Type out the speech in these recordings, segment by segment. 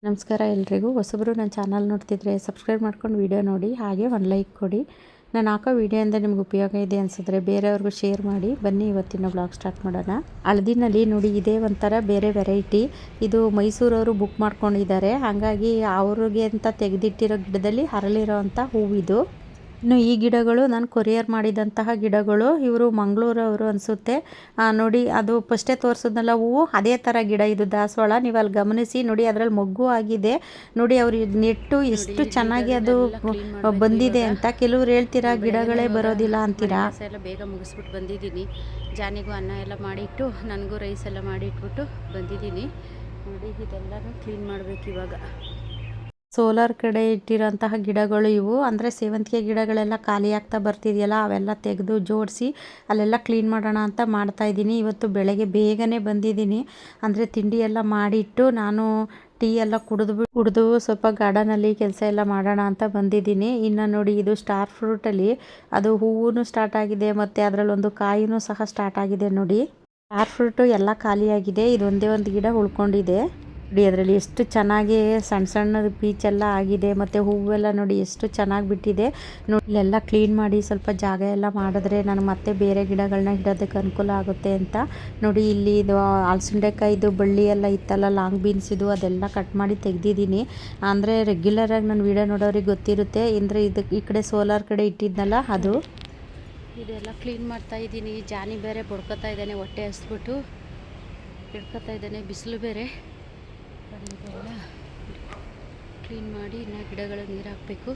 ನಮಸ್ಕಾರ ಎಲ್ರಿಗೂ. ಹೊಸಬರು ನನ್ನ ಚಾನಲ್ ನೋಡ್ತಿದ್ರೆ ಸಬ್ಸ್ಕ್ರೈಬ್ ಮಾಡ್ಕೊಂಡು ವಿಡಿಯೋ ನೋಡಿ, ಹಾಗೆ ಒಂದು ಲೈಕ್ ಕೊಡಿ. ನಾನು ಹಾಕೋ ವಿಡಿಯೋಯಿಂದ ನಿಮ್ಗೆ ಉಪಯೋಗ ಇದೆ ಅನಿಸಿದ್ರೆ ಬೇರೆಯವ್ರಿಗೂ ಶೇರ್ ಮಾಡಿ. ಬನ್ನಿ ಇವತ್ತಿನ ಬ್ಲಾಗ್ ಸ್ಟಾರ್ಟ್ ಮಾಡೋಣ. ಹಳದಿನಲ್ಲಿ ನೋಡಿ, ಇದೇ ಒಂಥರ ಬೇರೆ ವೆರೈಟಿ. ಇದು ಮೈಸೂರವರು ಬುಕ್ ಮಾಡ್ಕೊಂಡಿದ್ದಾರೆ, ಹಾಗಾಗಿ ಅವ್ರಿಗೆ ಅಂತ ತೆಗೆದಿಟ್ಟಿರೋ ಗಿಡದಲ್ಲಿ ಅರಳಿರೋ ಅಂಥ ಹೂವಿದು. ಇನ್ನು ಈ ಗಿಡಗಳು ನಾನು ಕೊರಿಯರ್ ಮಾಡಿದಂತಹ ಗಿಡಗಳು. ಇವರು ಮಂಗಳೂರವರು ಅನಿಸುತ್ತೆ. ನೋಡಿ, ಅದು ಫಸ್ಟೇ ತೋರಿಸಿದ್ನಲ್ಲ ಹೂವು, ಅದೇ ಥರ ಗಿಡ ಇದು ದಾಸವಾಳ. ನೀವು ಅಲ್ಲಿ ಗಮನಿಸಿ ನೋಡಿ, ಅದರಲ್ಲಿ ಮೊಗ್ಗು ಆಗಿದೆ ನೋಡಿ. ಅವ್ರು ನೆಟ್ಟು ಎಷ್ಟು ಚೆನ್ನಾಗಿ ಅದು ಬಂದಿದೆ ಅಂತ. ಕೆಲವ್ರು ಹೇಳ್ತೀರಾ ಗಿಡಗಳೇ ಬರೋದಿಲ್ಲ ಅಂತೀರಾ. ಎಲ್ಲ ಬೇಗ ಮುಗಿಸ್ಬಿಟ್ಟು ಬಂದಿದ್ದೀನಿ. ಜಾನಿಗೂ ಅನ್ನ ಎಲ್ಲ ಮಾಡಿಟ್ಟು, ನನಗೂ ರೈಸ್ ಎಲ್ಲ ಮಾಡಿಟ್ಬಿಟ್ಟು ಬಂದಿದ್ದೀನಿ ನೋಡಿ. ಇದೆಲ್ಲನೂ ಕ್ಲೀನ್ ಮಾಡಬೇಕು ಇವಾಗ. ಸೋಲಾರ್ ಕಡೆ ಇಟ್ಟಿರೋಂತಹ ಗಿಡಗಳು ಇವು. ಅಂದರೆ ಸೇವಂತಿಗೆ ಗಿಡಗಳೆಲ್ಲ ಖಾಲಿ ಆಗ್ತಾ ಬರ್ತಿದೆಯಲ್ಲ, ಅವೆಲ್ಲ ತೆಗೆದು ಜೋಡಿಸಿ ಅಲ್ಲೆಲ್ಲ ಕ್ಲೀನ್ ಮಾಡೋಣ ಅಂತ ಮಾಡ್ತಾಯಿದ್ದೀನಿ. ಇವತ್ತು ಬೆಳಗ್ಗೆ ಬೇಗನೆ ಬಂದಿದ್ದೀನಿ. ಅಂದರೆ ತಿಂಡಿ ಎಲ್ಲ ಮಾಡಿಟ್ಟು ನಾನು ಟೀ ಎಲ್ಲ ಕುಡಿದು ಸ್ವಲ್ಪ ಗಾರ್ಡನಲ್ಲಿ ಕೆಲಸ ಎಲ್ಲ ಮಾಡೋಣ ಅಂತ ಬಂದಿದ್ದೀನಿ. ಇನ್ನು ನೋಡಿ, ಇದು ಸ್ಟಾರ್ ಫ್ರೂಟಲ್ಲಿ ಅದು ಹೂವು ಸ್ಟಾರ್ಟ್ ಆಗಿದೆ, ಮತ್ತು ಅದರಲ್ಲೊಂದು ಕಾಯಿನೂ ಸಹ ಸ್ಟಾರ್ಟ್ ಆಗಿದೆ ನೋಡಿ. ಸ್ಟಾರ್ ಫ್ರೂಟು ಎಲ್ಲ ಖಾಲಿಯಾಗಿದೆ, ಇದೊಂದೇ ಒಂದು ಗಿಡ ಉಳ್ಕೊಂಡಿದೆ ನೋಡಿ. ಅದರಲ್ಲಿ ಎಷ್ಟು ಚೆನ್ನಾಗಿ ಸಣ್ಣ ಸಣ್ಣದು ಪೀಚೆಲ್ಲ ಆಗಿದೆ, ಮತ್ತು ಹೂವೆಲ್ಲ ನೋಡಿ ಎಷ್ಟು ಚೆನ್ನಾಗಿ ಬಿಟ್ಟಿದೆ ನೋಡಿ. ಇಲ್ಲೆಲ್ಲ ಕ್ಲೀನ್ ಮಾಡಿ ಸ್ವಲ್ಪ ಜಾಗ ಎಲ್ಲ ಮಾಡಿದ್ರೆ ನಾನು ಮತ್ತೆ ಬೇರೆ ಗಿಡಗಳನ್ನ ಇಡೋದಕ್ಕೆ ಅನುಕೂಲ ಆಗುತ್ತೆ ಅಂತ ನೋಡಿ. ಇಲ್ಲಿ ಇದು ಹಲಸಿಂಡೆಕಾಯಿದು ಬಳ್ಳಿ ಎಲ್ಲ ಇತ್ತಲ್ಲ, ಲಾಂಗ್ ಬೀನ್ಸ್ ಇದು, ಅದೆಲ್ಲ ಕಟ್ ಮಾಡಿ ತೆಗೆದಿದ್ದೀನಿ. ಅಂದರೆ ರೆಗ್ಯುಲರಾಗಿ ನಾನು ವೀಡಿಯೋ ನೋಡೋರಿಗೆ ಗೊತ್ತಿರುತ್ತೆ. ಅಂದರೆ ಈ ಕಡೆ ಸೋಲಾರ್ ಕಡೆ ಇಟ್ಟಿದ್ನಲ್ಲ ಅದು. ಇದೆಲ್ಲ ಕ್ಲೀನ್ ಮಾಡ್ತಾ ಇದ್ದೀನಿ. ಜಾನಿ ಬೇರೆ ಬಡ್ಕೊತಾ ಇದ್ದಾನೆ, ಹೊಟ್ಟೆ ಹಸ್ಬಿಟ್ಟು ಹಿಡ್ಕೊತಾ ಇದ್ದಾನೆ, ಬಿಸಿಲು ಬೇರೆ. ಇದೆಲ್ಲ ಕ್ಲೀನ್ ಮಾಡಿ ಇನ್ನು ಗಿಡಗಳು ನೀರು ಹಾಕಬೇಕು.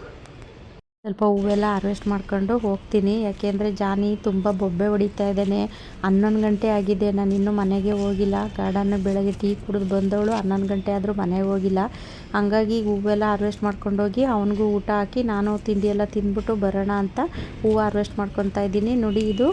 ಸ್ವಲ್ಪ ಹೂವೆಲ್ಲ ಹಾರ್ವೆಸ್ಟ್ ಮಾಡ್ಕೊಂಡು ಹೋಗ್ತೀನಿ. ಯಾಕೆಂದರೆ ಜಾನಿ ತುಂಬ ಬೊಬ್ಬೆ ಹೊಡಿತಾ ಇದ್ದಾನೆ. 11 ಗಂಟೆ ಆಗಿದೆ, ನಾನು ಇನ್ನೂ ಮನೆಗೆ ಹೋಗಿಲ್ಲ. ಗಾರ್ಡನ್ ಬೆಳಗ್ಗೆ ಟೀ ಕುಡಿದು ಬಂದವಳು 11 ಗಂಟೆ ಆದರೂ ಮನೆಗೆ ಹೋಗಿಲ್ಲ. ಹಂಗಾಗಿ ಹೂವೆಲ್ಲ ಹಾರ್ವೆಸ್ಟ್ ಮಾಡ್ಕೊಂಡೋಗಿ ಅವನಿಗೂ ಊಟ ಹಾಕಿ ನಾನು ತಿಂಡಿ ಎಲ್ಲ ತಿಂದ್ಬಿಟ್ಟು ಬರೋಣ ಅಂತ ಹೂವು ಹಾರ್ವೆಸ್ಟ್ ಮಾಡ್ಕೊತಾ ಇದ್ದೀನಿ ನೋಡಿ. ಇದು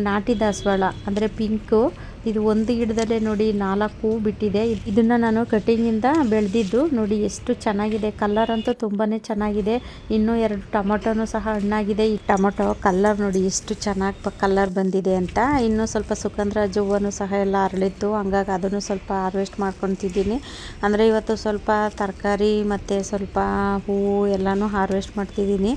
ನಾಟಿ ದಾಸವಾಳ, ಅಂದರೆ ಪಿಂಕು. ಇದು ಒಂದು ಗಿಡದಲ್ಲೇ ನೋಡಿ 4 ಹೂವು ಬಿಟ್ಟಿದೆ. ಇದನ್ನು ನಾನು ಕಟಿಂಗಿಂದ ಬೆಳೆದಿದ್ದು ನೋಡಿ. ಎಷ್ಟು ಚೆನ್ನಾಗಿದೆ, ಕಲರ್ ಅಂತೂ ತುಂಬಾ ಚೆನ್ನಾಗಿದೆ. ಇನ್ನೂ 2 ಟೊಮೊಟೊನೂ ಸಹ ಹಣ್ಣಾಗಿದೆ. ಈ ಟೊಮೊಟೊ ಕಲರ್ ನೋಡಿ ಎಷ್ಟು ಚೆನ್ನಾಗಿ ಕಲರ್ ಬಂದಿದೆ ಅಂತ. ಇನ್ನೂ ಸ್ವಲ್ಪ ಸುಗಂಧರಾಜ ಹೂವು ಸಹ ಎಲ್ಲ ಅರಳಿತ್ತು, ಹಂಗಾಗಿ ಅದನ್ನು ಸ್ವಲ್ಪ ಹಾರ್ವೆಸ್ಟ್ ಮಾಡ್ಕೊತಿದ್ದೀನಿ. ಅಂದರೆ ಇವತ್ತು ಸ್ವಲ್ಪ ತರಕಾರಿ ಮತ್ತು ಸ್ವಲ್ಪ ಹೂವು ಎಲ್ಲನೂ ಹಾರ್ವೆಸ್ಟ್ ಮಾಡ್ತಿದ್ದೀನಿ.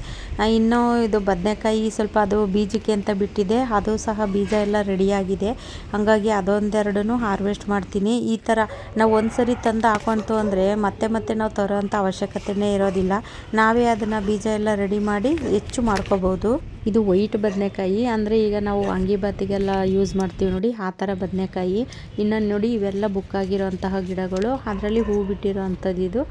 ಇನ್ನೂ ಇದು ಬದನೆಕಾಯಿ ಸ್ವಲ್ಪ ಅದು ಬೀಜಕ್ಕೆ ಅಂತ ಬಿಟ್ಟಿದೆ, ಅದು ಸಹ ಬೀಜ ಎಲ್ಲ ರೆಡಿಯಾಗಿದೆ. ಹಾಗಾಗಿ ಅದೊಂದೆರಡೂ ಹಾರ್ವೆಸ್ಟ್ ಮಾಡ್ತೀನಿ. ಈ ಥರ ನಾವು ಒಂದು ಸರಿ ತಂದು ಹಾಕೊಂತು ಅಂದರೆ ಮತ್ತೆ ನಾವು ತರೋವಂಥ ಅವಶ್ಯಕತೆಯೇ ಇರೋದಿಲ್ಲ. ನಾವೇ ಅದನ್ನು ಬೀಜ ಎಲ್ಲ ರೆಡಿ ಮಾಡಿ ಹೆಚ್ಚು ಮಾಡ್ಕೋಬೋದು. ಇದು ವೈಟ್ ಬದನೆಕಾಯಿ, ಅಂದರೆ ಈಗ ನಾವು ವಾಂಗಿಬಾತಿಗೆಲ್ಲ ಯೂಸ್ ಮಾಡ್ತೀವಿ ನೋಡಿ, ಆ ಥರ ಬದನೆಕಾಯಿ. ಇನ್ನು ನೋಡಿ, ಇವೆಲ್ಲ ಬುಕ್ ಆಗಿರೋಂತಹ ಗಿಡಗಳು, ಅದರಲ್ಲಿ ಹೂ ಬಿಟ್ಟಿರೋ ಅಂಥದ್ದು ಇದು.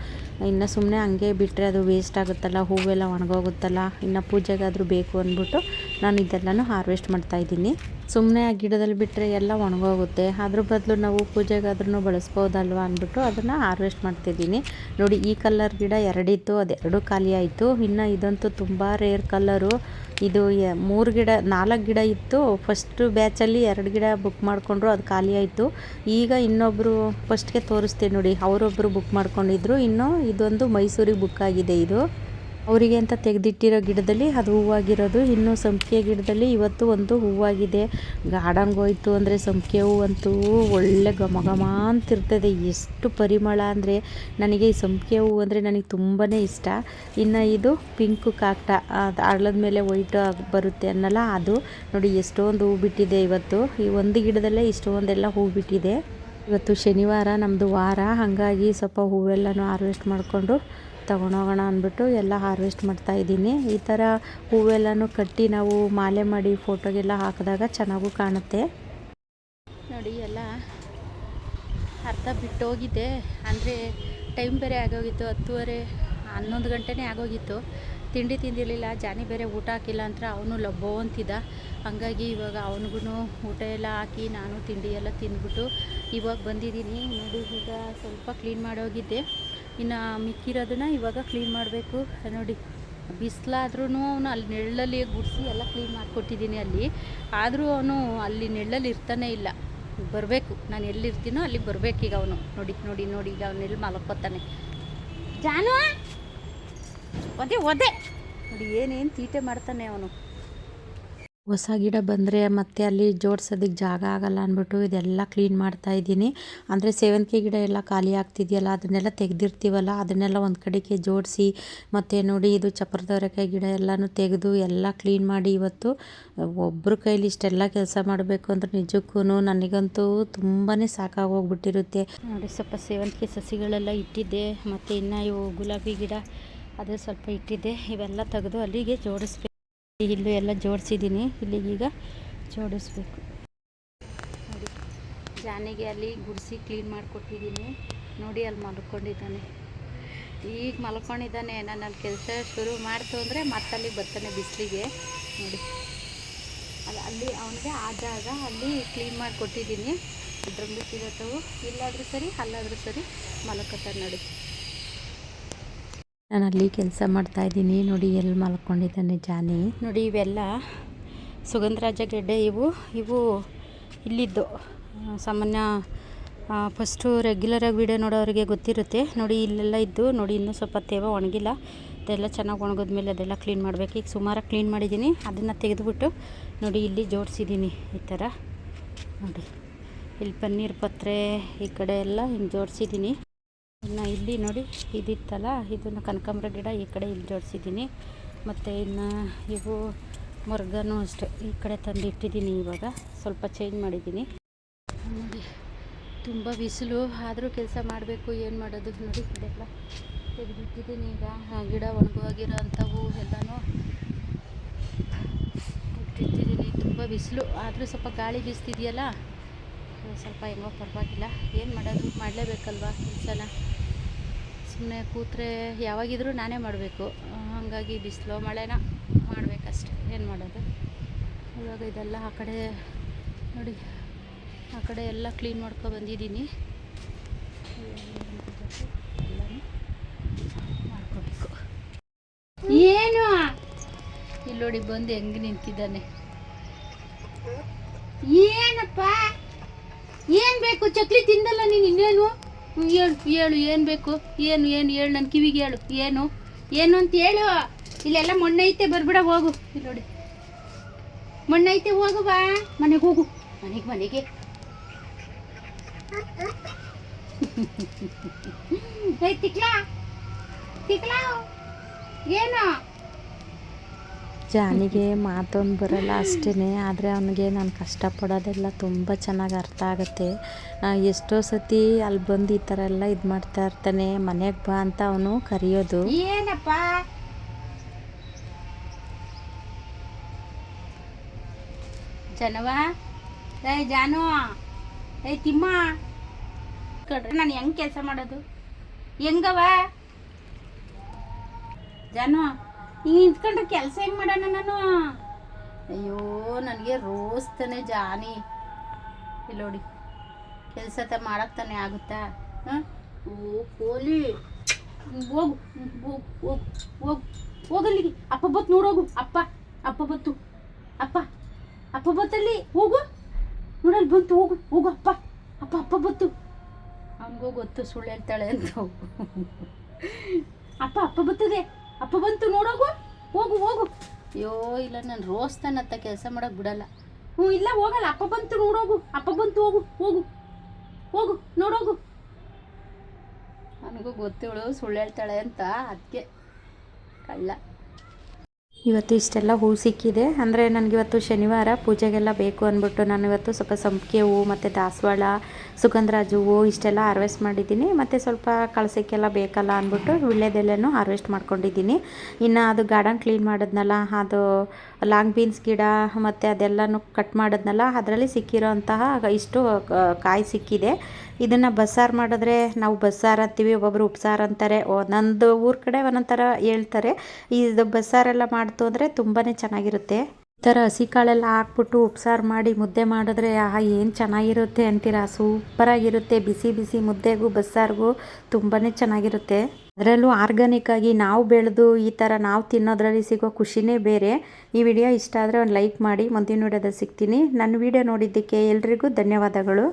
ಇನ್ನು ಸುಮ್ಮನೆ ಹಂಗೆ ಬಿಟ್ಟರೆ ಅದು ವೇಸ್ಟ್ ಆಗುತ್ತಲ್ಲ, ಹೂವೆಲ್ಲ ಒಣಗೋಗುತ್ತಲ್ಲ. ಇನ್ನು ಪೂಜೆಗಾದರೂ ಬೇಕು ಅಂದ್ಬಿಟ್ಟು ನಾನು ಇದೆಲ್ಲನೂ ಹಾರ್ವೆಸ್ಟ್ ಮಾಡ್ತಾಯಿದ್ದೀನಿ. ಸುಮ್ಮನೆ ಆ ಗಿಡದಲ್ಲಿ ಬಿಟ್ಟರೆ ಎಲ್ಲ ಒಣಗೋಗುತ್ತೆ, ಅದ್ರ ಬದಲು ನಾವು ಪೂಜೆಗಾದ್ರೂ ಬಳಸ್ಬೋದಲ್ವ ಅಂದ್ಬಿಟ್ಟು ಅದನ್ನು ಹಾರ್ವೆಸ್ಟ್ ಮಾಡ್ತಿದ್ದೀನಿ ನೋಡಿ. ಈ ಕಲರ್ ಗಿಡ 2 ಇತ್ತು, ಅದು 2 ಖಾಲಿ ಆಯಿತು. ಇನ್ನು ಇದಂತೂ ತುಂಬ ರೇರ್ ಕಲರು. ಇದು 3 ಗಿಡ 4 ಗಿಡ ಇತ್ತು. ಫಸ್ಟ್ ಬ್ಯಾಚಲ್ಲಿ 2 ಗಿಡ ಬುಕ್ ಮಾಡಿಕೊಂಡ್ರು, ಅದು ಖಾಲಿ ಆಯಿತು. ಈಗ ಇನ್ನೊಬ್ಬರು ಫಸ್ಟ್ಗೆ ತೋರಿಸ್ತೀನಿ ನೋಡಿ, ಅವರೊಬ್ಬರು ಬುಕ್ ಮಾಡ್ಕೊಂಡಿದ್ರು. ಇನ್ನು ಇದೊಂದು ಮೈಸೂರಿಗೆ ಬುಕ್ ಆಗಿದೆ. ಇದು ಅವರಿಗೆ ಅಂತ ತೆಗೆದಿಟ್ಟಿರೋ ಗಿಡದಲ್ಲಿ ಅದು ಹೂವಾಗಿರೋದು. ಇನ್ನು ಸಂಪಿಗೆ ಗಿಡದಲ್ಲಿ ಇವತ್ತು ಒಂದು ಹೂವಾಗಿದೆ. ಗಾರ್ಡನ್ಗೆ ಹೋಯ್ತು ಅಂದರೆ ಸಂಪಿಗೆ ಹೂವಂತೂ ಒಳ್ಳೆ ಘಮ ಘಮ ಅಂತಿರ್ತದೆ. ಎಷ್ಟು ಪರಿಮಳ ಅಂದರೆ ನನಗೆ ಈ ಸಂಪಿಗೆ ಹೂವು ಅಂದರೆ ನನಗೆ ತುಂಬಾ ಇಷ್ಟ. ಇನ್ನು ಇದು ಪಿಂಕು ಕಾಕ್ಟ, ಅದು ಅರಳದ ಮೇಲೆ ವೈಟ್ ಬರುತ್ತೆ ಅನ್ನಲ್ಲ, ಅದು ನೋಡಿ ಎಷ್ಟೊಂದು ಹೂ ಬಿಟ್ಟಿದೆ ಇವತ್ತು. ಈ ಒಂದು ಗಿಡದಲ್ಲೇ ಇಷ್ಟೊಂದೆಲ್ಲ ಹೂ ಬಿಟ್ಟಿದೆ. ಇವತ್ತು ಶನಿವಾರ ನಮ್ಮದು ವಾರ, ಹಾಗಾಗಿ ಸ್ವಲ್ಪ ಹೂವೆಲ್ಲನೂ ಹಾರ್ವೆಸ್ಟ್ ಮಾಡಿಕೊಂಡು ತೊಗೊಂಡೋಗೋಣ ಅಂದ್ಬಿಟ್ಟು ಎಲ್ಲ ಹಾರ್ವೆಸ್ಟ್ ಮಾಡ್ತಾಯಿದ್ದೀನಿ. ಈ ಥರ ಹೂವೆಲ್ಲನೂ ಕಟ್ಟಿ ನಾವು ಮಾಲೆ ಮಾಡಿ ಫೋಟೋಗೆಲ್ಲ ಹಾಕಿದಾಗ ಚೆನ್ನಾಗೂ ಕಾಣುತ್ತೆ ನೋಡಿ. ಎಲ್ಲ ಅರ್ಧ ಬಿಟ್ಟೋಗಿದೆ, ಅಂದರೆ ಟೈಮ್ ಬೇರೆ ಆಗೋಗಿತ್ತು. 10:30 11 ಗಂಟೆನೇ ಆಗೋಗಿತ್ತು. ತಿಂಡಿ ತಿಂದಿರಲಿಲ್ಲ. ಜಾನಿ ಬೇರೆ ಊಟ ಹಾಕಿಲ್ಲ ಅಂತ ಅವನು ಲಬ್ಬೋ ಅಂತಿದ್ದ. ಹಾಗಾಗಿ ಇವಾಗ ಅವನಿಗೂ ಊಟ ಎಲ್ಲ ಹಾಕಿ ನಾನು ತಿಂಡಿ ಎಲ್ಲ ತಿಂದ್ಬಿಟ್ಟು ಇವಾಗ ಬಂದಿದ್ದೀನಿ ನೋಡಿ. ಈಗ ಸ್ವಲ್ಪ ಕ್ಲೀನ್ ಮಾಡೋಗಿದ್ದೆ, ಇನ್ನು ಮಿಕ್ಕಿರೋದನ್ನು ಇವಾಗ ಕ್ಲೀನ್ ಮಾಡಬೇಕು ನೋಡಿ. ಬಿಸಿಲಾದ್ರೂ ಅವನು ಅಲ್ಲಿ ನೆರಳಲ್ಲಿ ಗುಡಿಸಿ ಎಲ್ಲ ಕ್ಲೀನ್ ಮಾಡಿಕೊಟ್ಟಿದ್ದೀನಿ ಅಲ್ಲಿ. ಆದರೂ ಅವನು ಅಲ್ಲಿ ನೆರಳಲ್ಲಿ ಇರ್ತಾನೆ ಇಲ್ಲ. ಬರಬೇಕು, ನಾನು ಎಲ್ಲಿರ್ತೀನೋ ಅಲ್ಲಿಗೆ ಬರಬೇಕೀಗ ಅವನು ನೋಡಿ. ಈಗ ಅವನೆಲ್ಲಿ ಮಲ್ಕೋತಾನೆ. ಜಾನು ಒದೆ ನೋಡಿ, ಏನೇನು ತೀಟೆ ಮಾಡ್ತಾನೆ ಅವನು. ಹೊಸ ಗಿಡ ಬಂದರೆ ಮತ್ತೆ ಅಲ್ಲಿ ಜೋಡ್ಸೋದಕ್ಕೆ ಜಾಗ ಆಗಲ್ಲ ಅಂದ್ಬಿಟ್ಟು ಇದೆಲ್ಲ ಕ್ಲೀನ್ ಮಾಡ್ತಾ ಇದ್ದೀನಿ. ಅಂದರೆ ಸೇವಂತಿಗೆ ಗಿಡ ಎಲ್ಲ ಖಾಲಿ ಆಗ್ತಿದೆಯಲ್ಲ, ಅದನ್ನೆಲ್ಲ ತೆಗೆದಿರ್ತೀವಲ್ಲ, ಅದನ್ನೆಲ್ಲ ಒಂದು ಕಡೆಗೆ ಜೋಡಿಸಿ, ಮತ್ತು ನೋಡಿ ಇದು ಚಪ್ರದವರೆಕಾಯಿ ಗಿಡ ಎಲ್ಲನೂ ತೆಗೆದು ಎಲ್ಲ ಕ್ಲೀನ್ ಮಾಡಿ ಇವತ್ತು ಒಬ್ಬರ ಕೈಲಿ ಇಷ್ಟೆಲ್ಲ ಕೆಲಸ ಮಾಡಬೇಕು ಅಂದರೆ ನಿಜಕ್ಕೂ ನನಗಂತೂ ತುಂಬಾ ಸಾಕಾಗೋಗ್ಬಿಟ್ಟಿರುತ್ತೆ. ನೋಡಿ ಸ್ವಲ್ಪ ಸೇವಂತಿಗೆ ಸಸಿಗಳೆಲ್ಲ ಇಟ್ಟಿದ್ದೆ, ಮತ್ತು ಇನ್ನು ಇವು ಗುಲಾಬಿ ಗಿಡ ಅದು ಸ್ವಲ್ಪ ಇಟ್ಟಿದ್ದೆ. ಇವೆಲ್ಲ ತೆಗೆದು ಅಲ್ಲಿಗೆ ಜೋಡಿಸ್ಬೇಕು. ಇಲ್ಲೂ ಎಲ್ಲ ಜೋಡಿಸಿದ್ದೀನಿ, ಇಲ್ಲಿಗೀಗ ಜೋಡಿಸ್ಬೇಕು. ನೋಡಿ ಜಾನಿಗೆ ಅಲ್ಲಿ ಗುಡಿಸಿ ಕ್ಲೀನ್ ಮಾಡಿಕೊಟ್ಟಿದ್ದೀನಿ. ನೋಡಿ ಅಲ್ಲಿ ಮಲ್ಕೊಂಡಿದ್ದಾನೆ, ಈಗ ಮಲ್ಕೊಂಡಿದ್ದಾನೆ. ನಾನು ಅಲ್ಲಿ ಕೆಲಸ ಶುರು ಮಾಡ್ತು ಅಂದರೆ ಮತ್ತಲ್ಲಿ ಬರ್ತಾನೆ ಬಿಸಿಲಿಗೆ. ನೋಡಿ ಅಲ್ಲಿ ಅವನಿಗೆ ಆ ಜಾಗ ಅಲ್ಲಿ ಕ್ಲೀನ್ ಮಾಡಿಕೊಟ್ಟಿದ್ದೀನಿ. ಡ್ರಮ್ ಬಿಟ್ಟಿರತ್ತವು, ಇಲ್ಲಾದರೂ ಸರಿ ಅಲ್ಲಾದರೂ ಸರಿ ಮಲ್ಕೋತಾನೆ. ನೋಡಿ ನಾನು ಅಲ್ಲಿ ಕೆಲಸ ಮಾಡ್ತಾಯಿದ್ದೀನಿ. ನೋಡಿ ಎಲ್ಲಿ ಮಲ್ಕೊಂಡಿದ್ದಾನೆ ಜಾನಿ. ನೋಡಿ ಇವೆಲ್ಲ ಸುಗಂಧರಾಜ ಗೆಡ್ಡೆ. ಇವು ಇಲ್ಲಿದ್ದು ಸಾಮಾನ್ಯ ಫಸ್ಟು ರೆಗ್ಯುಲರಾಗಿ ವೀಡಿಯೋ ನೋಡೋರಿಗೆ ಗೊತ್ತಿರುತ್ತೆ. ನೋಡಿ ಇಲ್ಲೆಲ್ಲ ಇದ್ದು, ನೋಡಿ ಇನ್ನೂ ಸ್ವಲ್ಪ ತೇವ ಒಣಗಿಲ್ಲ. ಅದೆಲ್ಲ ಚೆನ್ನಾಗಿ ಒಣಗಿದ್ಮೇಲೆ ಅದೆಲ್ಲ ಕ್ಲೀನ್ ಮಾಡಬೇಕು. ಈಗ ಸುಮಾರು ಕ್ಲೀನ್ ಮಾಡಿದ್ದೀನಿ, ಅದನ್ನು ತೆಗೆದುಬಿಟ್ಟು ನೋಡಿ ಇಲ್ಲಿ ಜೋಡಿಸಿದ್ದೀನಿ ಈ ಥರ. ನೋಡಿ ಇಲ್ಲಿ ಪನ್ನೀರ್ ಪತ್ರೆ ಈ ಕಡೆ ಎಲ್ಲ ಹಿಂಗೆ ಜೋಡಿಸಿದ್ದೀನಿ. ಇನ್ನು ಇಲ್ಲಿ ನೋಡಿ ಇದಿತ್ತಲ್ಲ, ಇದನ್ನು ಕನಕಾಂಬರ ಗಿಡ ಈ ಕಡೆ ಇಲ್ಲಿ ಜೋಡಿಸಿದ್ದೀನಿ. ಮತ್ತು ಇನ್ನು ಇವು ಮೊರ್ಗನೂ ಅಷ್ಟೇ ಈ ಕಡೆ ತಂದು ಇಟ್ಟಿದ್ದೀನಿ. ಇವಾಗ ಸ್ವಲ್ಪ ಚೇಂಜ್ ಮಾಡಿದ್ದೀನಿ. ನೋಡಿ ತುಂಬ ಬಿಸಿಲು ಆದರೂ ಕೆಲಸ ಮಾಡಬೇಕು, ಏನು ಮಾಡೋದು. ನೋಡಿ ಇದೆಲ್ಲ ತೆಗೆದಿಟ್ಟಿದ್ದೀನಿ. ಈಗ ಗಿಡ ಒಣಗೋಗಿರೋ ಅಂಥವು ಎಲ್ಲನೂ ಇಟ್ಟಿದ್ದೀನಿ. ತುಂಬ ಬಿಸಿಲು ಆದರೂ ಸ್ವಲ್ಪ ಗಾಳಿ ಬೀಸ್ತಿದೆಯಲ್ಲ, ಸ್ವಲ್ಪ ಹೆಂಗೋ ಪರವಾಗಿಲ್ಲ. ಏನು ಮಾಡೋದು, ಮಾಡಲೇಬೇಕಲ್ವ ಕೆಲಸನ. ಸುಮ್ಮನೆ ಕೂತ್ರೆ ಯಾವಾಗಿದ್ರೂ ನಾನೇ ಮಾಡಬೇಕು. ಹಾಗಾಗಿ ಬಿಸಿಲು ಮಳೆನ ಮಾಡಬೇಕಷ್ಟೆ, ಏನು ಮಾಡೋದು. ಇವಾಗ ಇದೆಲ್ಲ ಆ ಕಡೆ ನೋಡಿ, ಆ ಕಡೆ ಎಲ್ಲ ಕ್ಲೀನ್ ಮಾಡ್ಕೊ ಬಂದಿದ್ದೀನಿ. ಎಲ್ಲನೂ ಮಾಡ್ಕೋಬೇಕು. ಏನು ಇಲ್ಲಿ ನೋಡಿ ಬಂದು ಹೆಂಗೆ ನಿಂತಿದ್ದಾನೆ. ಏನಪ್ಪ ಏನು ಬೇಕು? ಚಕ್ಲಿ ತಿಂದಲ್ಲ ನೀನು, ಇನ್ನೇನು ಹೇಳು ಏನು ಬೇಕು? ಏನು ಹೇಳು, ನನ್ನ ಕಿವಿಗೆ ಹೇಳು. ಏನು ಅಂತ ಹೇಳು. ಇಲ್ಲೆಲ್ಲ ಮಣ್ಣೈತೆ, ಬರ್ಬಿಡ ಹೋಗು. ಇಲ್ಲಿ ನೋಡಿ ಮಣ್ಣೈತೆ, ಹೋಗು ಬಾ ಮನೆಗೆ, ಹೋಗು ಮನೆಗೆ. ತಿಕ್ಲಾ ಏನು? ಜಾನಿಗೆ ಮಾತೊಂದು ಬರಲ್ಲ ಅಷ್ಟೇ, ಆದರೆ ಅವನಿಗೆ ನಾನು ಕಷ್ಟಪಡೋದೆಲ್ಲ ತುಂಬ ಚೆನ್ನಾಗಿ ಅರ್ಥ ಆಗುತ್ತೆ. ಎಷ್ಟೋ ಸತಿ ಅಲ್ಲಿ ಬಂದು ಈ ಥರ ಎಲ್ಲ ಇದು ಮಾಡ್ತಾ ಇರ್ತಾನೆ. ಮನೆಗೆ ಬಾ ಅಂತ ಅವನು ಕರೆಯೋದು. ಏನಪ್ಪ ಜನವ? ಜಾನು, ತಿಮ್ಮ ಕಡ್ರೆ ನಾನು ಹೆಂಗೆ ಕೆಲಸ ಮಾಡೋದು? ಹೆಂಗವ ಜಾನು? ಹಿಂಗೆ ನಿಂತ್ಕೊಂಡ್ರೆ ಕೆಲಸ ಹೆಂಗೆ ಮಾಡೋಣ ನಾನು? ಅಯ್ಯೋ ನನಗೆ ರೋಸ್ತಾನೆ ಜಾನಿ. ಇಲ್ಲಿ ನೋಡಿ ಕೆಲಸ ಮಾಡಕ್ಕೆ ತಾನೇ ಆಗುತ್ತಾ? ಹಾಂ ಓ ಕೋಲಿ, ಹೋಗು ಹೋಗು ಹೋಗು ಹೋಗಲ್ಲಿಗೆ. ಅಪ್ಪ ಬತ್ತು ನೋಡೋಗು. ಅಪ್ಪ ಬತ್ತು. ಅಪ್ಪ ಬತ್ತಲ್ಲಿ, ಹೋಗು ನೋಡಲ್ಲಿ ಬಂತು. ಹೋಗು ಅಪ್ಪ ಬತ್ತು. ಅವನಿಗೂ ಗೊತ್ತು ಸುಳ್ಳು ಹೇಳ್ತಾಳೆ ಅಂತ. ಅಪ್ಪ ಬರ್ತದೆ. ಅಪ್ಪ ಬಂತು ನೋಡೋಗು. ಹೋಗು. ಅಯ್ಯೋ ಇಲ್ಲ, ನಾನು ರೋಸ್ತಾನತ್ತ ಕೆಲಸ ಮಾಡೋಕೆ ಬಿಡಲ್ಲ. ಇಲ್ಲ ಹೋಗಲ್ಲ. ಅಪ್ಪ ಬಂತು ನೋಡೋಗು. ಹೋಗು ನೋಡೋಗು. ನನಗೂ ಗೊತ್ತಿವಳು ಸುಳ್ಳು ಹೇಳ್ತಾಳೆ ಅಂತ, ಅದಕ್ಕೆ ಕಳ್ಳ. ಇವತ್ತು ಇಷ್ಟೆಲ್ಲ ಹೂ ಸಿಕ್ಕಿದೆ. ಅಂದರೆ ನನಗಿವತ್ತು ಶನಿವಾರ ಪೂಜೆಗೆಲ್ಲ ಬೇಕು ಅಂದ್ಬಿಟ್ಟು ನಾನು ಇವತ್ತು ಸ್ವಲ್ಪ ಸಂಪಿಗೆ ಹೂವು ಮತ್ತು ದಾಸವಾಳ, ಸುಗಂಧರಾಜ ಹೂವು ಇಷ್ಟೆಲ್ಲ ಹಾರ್ವೆಸ್ಟ್ ಮಾಡಿದ್ದೀನಿ. ಮತ್ತು ಸ್ವಲ್ಪ ಕಳಸಕ್ಕೆಲ್ಲ ಬೇಕಲ್ಲ ಅಂದ್ಬಿಟ್ಟು ವೀಳ್ಯದೆಲೆನೂ ಹಾರ್ವೆಸ್ಟ್ ಮಾಡ್ಕೊಂಡಿದ್ದೀನಿ. ಇನ್ನು ಅದು ಗಾರ್ಡನ್ ಕ್ಲೀನ್ ಮಾಡಿದ್ನಲ್ಲ, ಅದು ಲಾಂಗ್ ಬೀನ್ಸ್ ಗಿಡ ಮತ್ತು ಅದೆಲ್ಲನೂ ಕಟ್ ಮಾಡಿದ್ನಲ್ಲ, ಅದರಲ್ಲಿ ಸಿಕ್ಕಿರೋ ಅಂತಹ ಇಷ್ಟು ಕಾಯಿ ಸಿಕ್ಕಿದೆ. ಇದನ್ನು ಬಸ್ಸಾರು ಮಾಡಿದ್ರೆ ನಾವು ಬಸ್ಸಾರು ಅಂತೀವಿ, ಒಬ್ಬೊಬ್ಬರು ಉಪ್ಸಾರು ಅಂತಾರೆ. ಒಂದೊಂದು ಊರ ಕಡೆ ಒಂದೊಂದು ಥರ ಹೇಳ್ತಾರೆ. ಇದು ಬಸ್ಸಾರೆಲ್ಲ ಮಾಡ್ತು ಅಂದರೆ ತುಂಬಾ ಚೆನ್ನಾಗಿರುತ್ತೆ. ಈ ಥರ ಹಸಿ ಕಾಳೆಲ್ಲ ಹಾಕ್ಬಿಟ್ಟು ಉಪ್ಸಾರು ಮಾಡಿ ಮುದ್ದೆ ಮಾಡಿದ್ರೆ ಏನು ಚೆನ್ನಾಗಿರುತ್ತೆ ಅಂತೀರಾ. ಸೂಪರಾಗಿರುತ್ತೆ. ಬಿಸಿ ಮುದ್ದೆಗೂ ಬಸ್ಸಾರಿಗೂ ತುಂಬಾ ಚೆನ್ನಾಗಿರುತ್ತೆ. ಅದರಲ್ಲೂ ಆರ್ಗ್ಯಾನಿಕ್ಕಾಗಿ ನಾವು ಬೆಳೆದು ಈ ಥರ ನಾವು ತಿನ್ನೋದ್ರಲ್ಲಿ ಸಿಗೋ ಖುಷಿನೇ ಬೇರೆ. ಈ ವಿಡಿಯೋ ಇಷ್ಟ ಆದರೆ ಒಂದು ಲೈಕ್ ಮಾಡಿ. ಮುಂದಿನ ವಿಡಿಯೋದಲ್ಲಿ ಸಿಗ್ತೀನಿ. ನನ್ನ ವಿಡಿಯೋ ನೋಡಿದ್ದಕ್ಕೆ ಎಲ್ರಿಗೂ ಧನ್ಯವಾದಗಳು.